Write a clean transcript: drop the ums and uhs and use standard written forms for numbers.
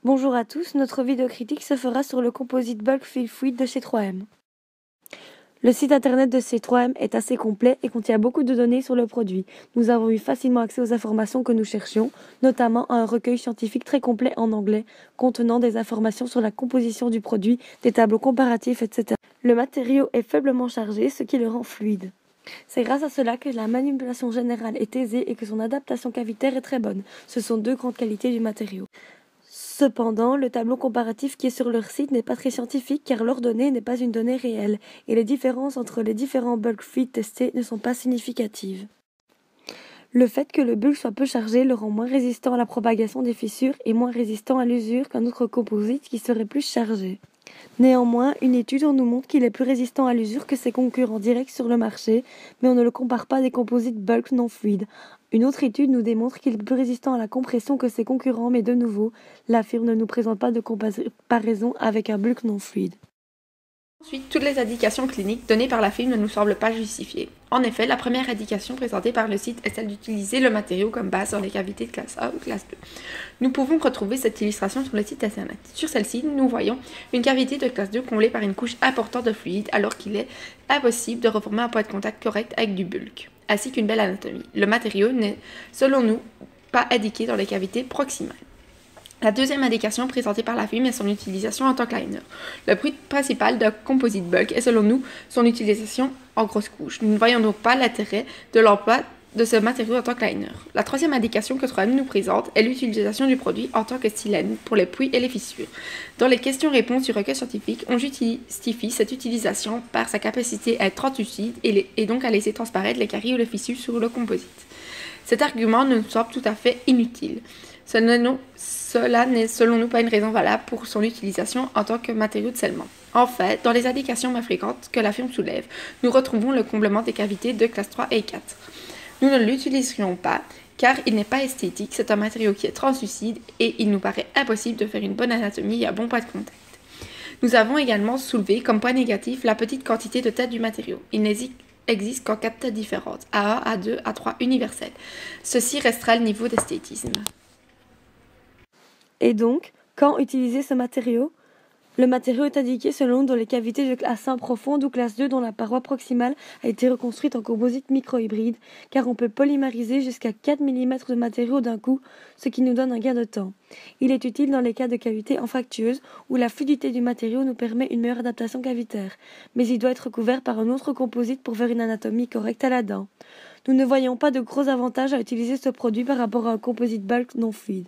Bonjour à tous, notre vidéo critique se fera sur le composite Bulk Fill Fluid de chez 3M. Le site internet de chez 3M est assez complet et contient beaucoup de données sur le produit. Nous avons eu facilement accès aux informations que nous cherchions, notamment à un recueil scientifique très complet en anglais, contenant des informations sur la composition du produit, des tableaux comparatifs, etc. Le matériau est faiblement chargé, ce qui le rend fluide. C'est grâce à cela que la manipulation générale est aisée et que son adaptation cavitaire est très bonne. Ce sont deux grandes qualités du matériau. Cependant, le tableau comparatif qui est sur leur site n'est pas très scientifique car leur donnée n'est pas une donnée réelle et les différences entre les différents bulk feeds testés ne sont pas significatives. Le fait que le bulk soit peu chargé le rend moins résistant à la propagation des fissures et moins résistant à l'usure qu'un autre composite qui serait plus chargé. Néanmoins, une étude nous montre qu'il est plus résistant à l'usure que ses concurrents directs sur le marché, mais on ne le compare pas à des composites bulk non fluides. Une autre étude nous démontre qu'il est plus résistant à la compression que ses concurrents, mais de nouveau, la firme ne nous présente pas de comparaison avec un bulk non fluide. Ensuite, toutes les indications cliniques données par la firme ne nous semblent pas justifiées. En effet, la première indication présentée par le site est celle d'utiliser le matériau comme base dans les cavités de classe A ou classe 2. Nous pouvons retrouver cette illustration sur le site internet. Sur celle-ci, nous voyons une cavité de classe 2 comblée par une couche importante de fluide alors qu'il est impossible de reformer un point de contact correct avec du bulk, ainsi qu'une belle anatomie. Le matériau n'est, selon nous, pas indiqué dans les cavités proximales. La deuxième indication présentée par la firme est son utilisation en tant que liner. Le but principal d'un composite bulk est selon nous son utilisation en grosse couche. Nous ne voyons donc pas l'intérêt de l'emploi de ce matériau en tant que liner. La troisième indication que 3M nous présente est l'utilisation du produit en tant que stylène pour les plis et les fissures. Dans les questions-réponses du recueil scientifique, on justifie cette utilisation par sa capacité à être translucide et donc à laisser transparaître les caries ou les fissures sur le composite. Cet argument nous semble tout à fait inutile. Cela n'est selon nous pas une raison valable pour son utilisation en tant que matériau de scellement. En fait, dans les indications moins fréquentes que la firme soulève, nous retrouvons le comblement des cavités de classe 3 et 4. Nous ne l'utiliserons pas car il n'est pas esthétique, c'est un matériau qui est translucide et il nous paraît impossible de faire une bonne anatomie et un bon point de contact. Nous avons également soulevé comme point négatif la petite quantité de têtes du matériau. Il n'existe qu'en 4 têtes différentes, A1, A2, A3 universelles. Ceci restera le niveau d'esthétisme. Et donc, quand utiliser ce matériau ? Le matériau est indiqué selon dans les cavités de classe 1 profonde ou classe 2 dont la paroi proximale a été reconstruite en composite microhybride, car on peut polymériser jusqu'à 4 mm de matériau d'un coup, ce qui nous donne un gain de temps. Il est utile dans les cas de cavités anfractueuses où la fluidité du matériau nous permet une meilleure adaptation cavitaire, mais il doit être couvert par un autre composite pour faire une anatomie correcte à la dent. Nous ne voyons pas de gros avantages à utiliser ce produit par rapport à un composite bulk non fluide.